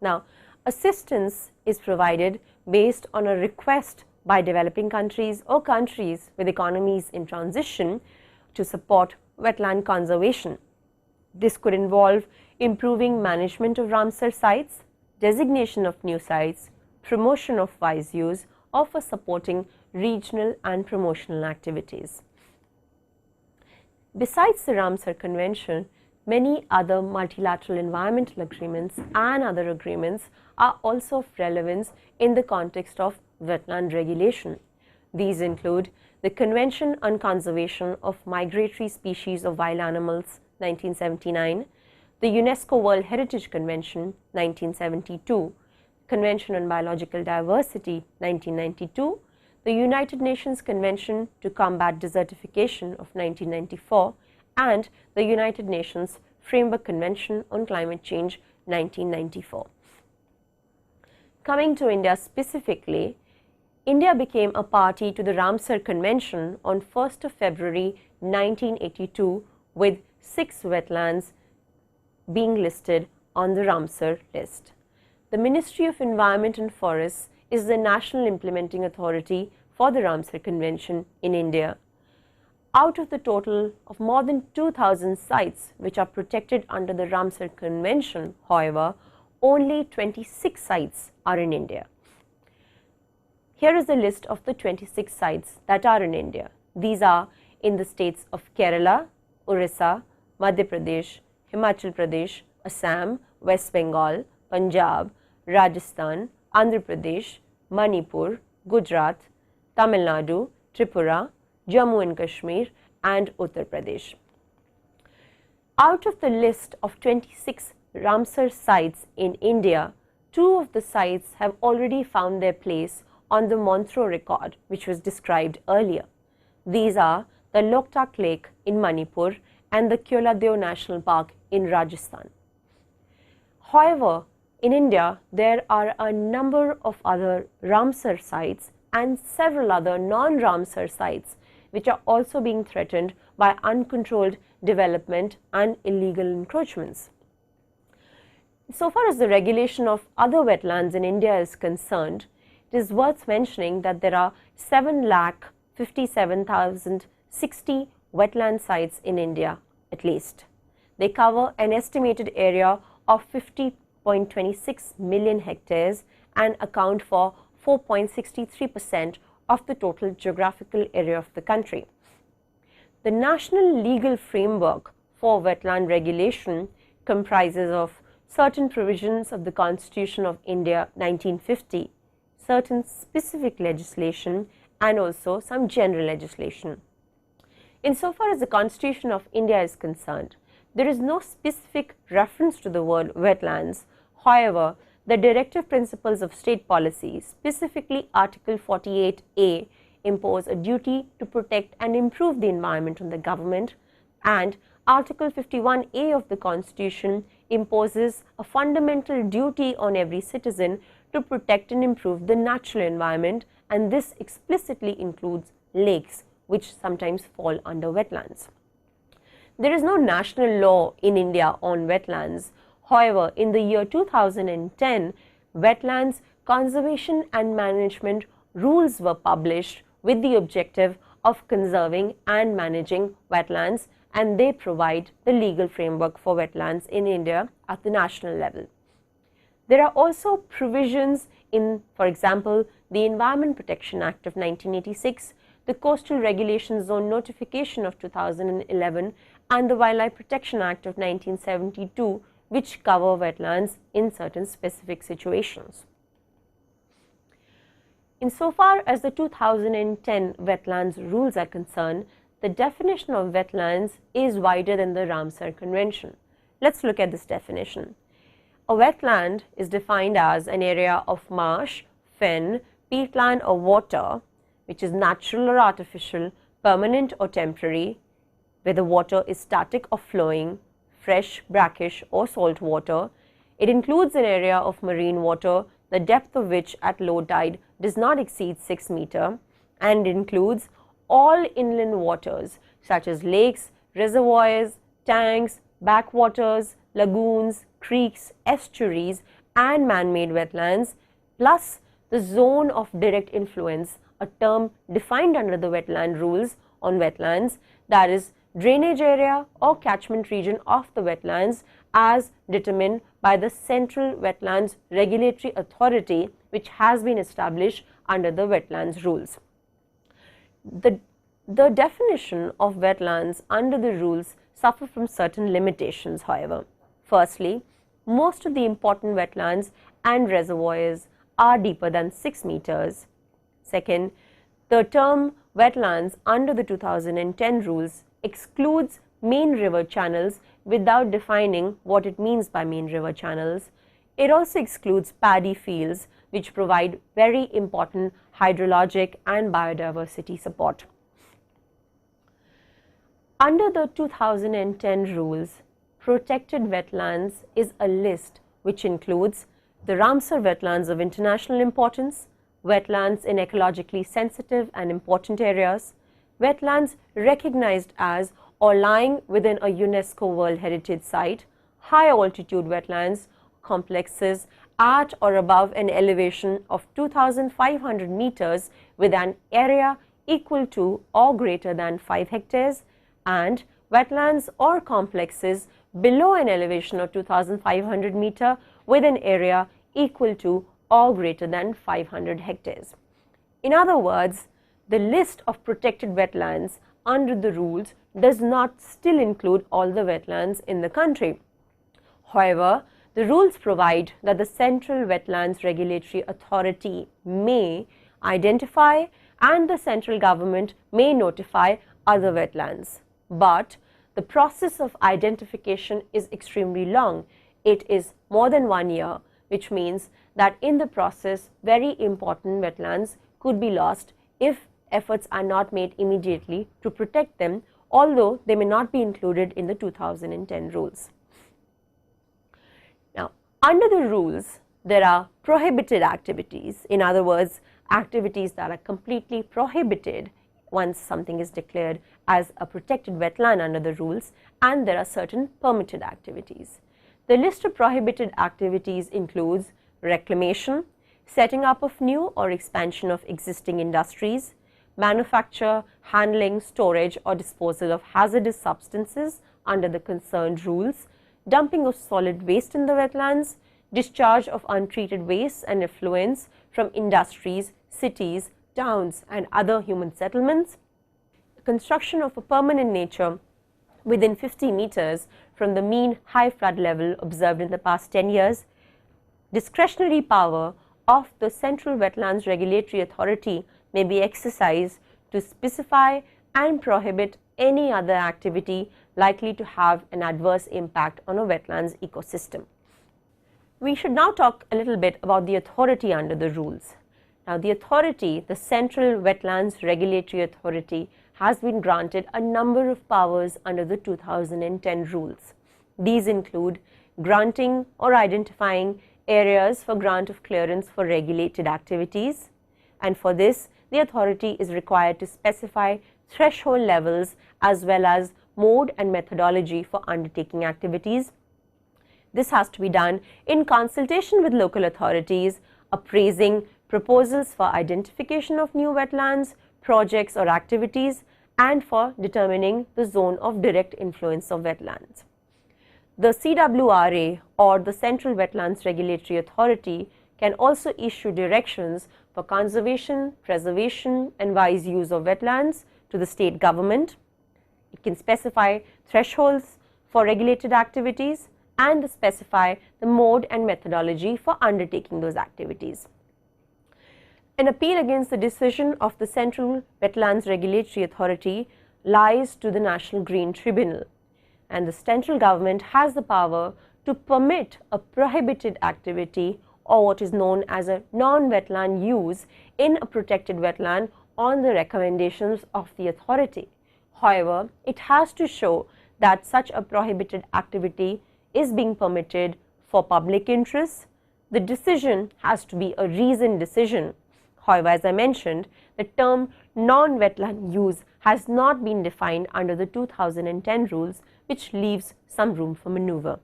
Now, assistance is provided based on a request by developing countries or countries with economies in transition to support wetland conservation. This could involve improving management of Ramsar sites, designation of new sites, promotion of wise use, or for supporting regional and promotional activities. Besides the Ramsar Convention, many other multilateral environmental agreements and other agreements are also of relevance in the context of wetland regulation. These include the Convention on Conservation of Migratory Species of Wild Animals 1979, the UNESCO World Heritage Convention 1972, Convention on Biological Diversity 1992, the United Nations Convention to Combat Desertification of 1994, and the United Nations Framework Convention on Climate Change 1994. Coming to India specifically, India became a party to the Ramsar Convention on 1st of February 1982 with 6 wetlands being listed on the Ramsar list. The Ministry of Environment and Forests is the national implementing authority for the Ramsar Convention in India. Out of the total of more than 2,000 sites which are protected under the Ramsar Convention, however, only 26 sites are in India. Here is the list of the 26 sites that are in India. These are in the states of Kerala, Orissa, Madhya Pradesh, Himachal Pradesh, Assam, West Bengal, Punjab, Rajasthan, Andhra Pradesh, Manipur, Gujarat, Tamil Nadu, Tripura, Jammu and Kashmir, and Uttar Pradesh. Out of the list of 26 Ramsar sites in India, 2 of the sites have already found their place on the Montreux record, which was described earlier. These are the Loktak Lake in Manipur and the Keoladeo National Park in Rajasthan. However, in India, there are a number of other Ramsar sites and several other non-Ramsar sites which are also being threatened by uncontrolled development and illegal encroachments. So far as the regulation of other wetlands in India is concerned, it is worth mentioning that there are 7,57,060 wetland sites in India at least. They cover an estimated area of 50.26 million hectares and account for 4.63% of the total geographical area of the country. The national legal framework for wetland regulation comprises of certain provisions of the Constitution of India 1950, certain specific legislation, and also some general legislation. Insofar as the Constitution of India is concerned, there is no specific reference to the word wetlands. However, the directive principles of state policy, specifically Article 48A, impose a duty to protect and improve the environment on the government, and Article 51A of the Constitution imposes a fundamental duty on every citizen to protect and improve the natural environment, and this explicitly includes lakes, which sometimes fall under wetlands. There is no national law in India on wetlands. However, in the year 2010, wetlands conservation and management rules were published with the objective of conserving and managing wetlands, and they provide the legal framework for wetlands in India at the national level. There are also provisions in, for example, the Environment Protection Act of 1986, the Coastal Regulation Zone Notification of 2011, and the Wildlife Protection Act of 1972, which cover wetlands in certain specific situations. Insofar as the 2010 wetlands rules are concerned, the definition of wetlands is wider than the Ramsar Convention. Let's look at this definition. A wetland is defined as an area of marsh, fen, peatland or water which is natural or artificial, permanent or temporary, where the water is static or flowing, fresh, brackish or salt water. It includes an area of marine water, the depth of which at low tide does not exceed 6 meters, and includes all inland waters such as lakes, reservoirs, tanks, backwaters, lagoons, creeks, estuaries, and man-made wetlands, plus the zone of direct influence, a term defined under the wetland rules on wetlands, that is drainage area or catchment region of the wetlands as determined by the Central Wetlands Regulatory Authority, which has been established under the wetlands rules. The definition of wetlands under the rules suffer from certain limitations, however. Firstly, most of the important wetlands and reservoirs are deeper than 6 meters. Second, the term wetlands under the 2010 rules excludes main river channels without defining what it means by main river channels. It also excludes paddy fields, which provide very important hydrologic and biodiversity support. Under the 2010 rules, protected wetlands is a list which includes the Ramsar wetlands of international importance, wetlands in ecologically sensitive and important areas, wetlands recognized as or lying within a UNESCO World Heritage Site, high altitude wetlands complexes at or above an elevation of 2,500 meters with an area equal to or greater than 5 hectares, and wetlands or complexes below an elevation of 2,500 meter with an area equal to or greater than 500 hectares. In other words, the list of protected wetlands under the rules does not still include all the wetlands in the country. However, the rules provide that the Central Wetlands Regulatory Authority may identify and the central government may notify other wetlands. But the process of identification is extremely long. It is more than 1 year, which means that in the process, very important wetlands could be lost if efforts are not made immediately to protect them, although they may not be included in the 2010 rules. Now, under the rules, there are prohibited activities, in other words, activities that are completely prohibited once something is declared as a protected wetland under the rules, and there are certain permitted activities. The list of prohibited activities includes reclamation, setting up of new or expansion of existing industries, manufacture, handling, storage or disposal of hazardous substances under the concerned rules, dumping of solid waste in the wetlands, discharge of untreated waste and effluents from industries, cities, towns and other human settlements, construction of a permanent nature within 50 meters from the mean high flood level observed in the past 10 years, discretionary power of the Central Wetlands Regulatory Authority may be exercised to specify and prohibit any other activity likely to have an adverse impact on a wetlands ecosystem. We should now talk a little bit about the authority under the rules. Now, the authority, the Central Wetlands Regulatory Authority, has been granted a number of powers under the 2010 rules. These include granting or identifying areas for grant of clearance for regulated activities, and for this the authority is required to specify threshold levels as well as mode and methodology for undertaking activities. This has to be done in consultation with local authorities, appraising proposals for identification of new wetlands, projects or activities, and for determining the zone of direct influence of wetlands. The CWRA, or the Central Wetlands Regulatory Authority, can also issue directions for conservation, preservation and wise use of wetlands to the state government. It can specify thresholds for regulated activities and specify the mode and methodology for undertaking those activities. An appeal against the decision of the Central Wetlands Regulatory Authority lies to the National Green Tribunal, and the central government has the power to permit a prohibited activity or what is known as a non-wetland use in a protected wetland on the recommendations of the authority. However, it has to show that such a prohibited activity is being permitted for public interest. The decision has to be a reasoned decision. However, as I mentioned, the term non-wetland use has not been defined under the 2010 rules, which leaves some room for maneuver.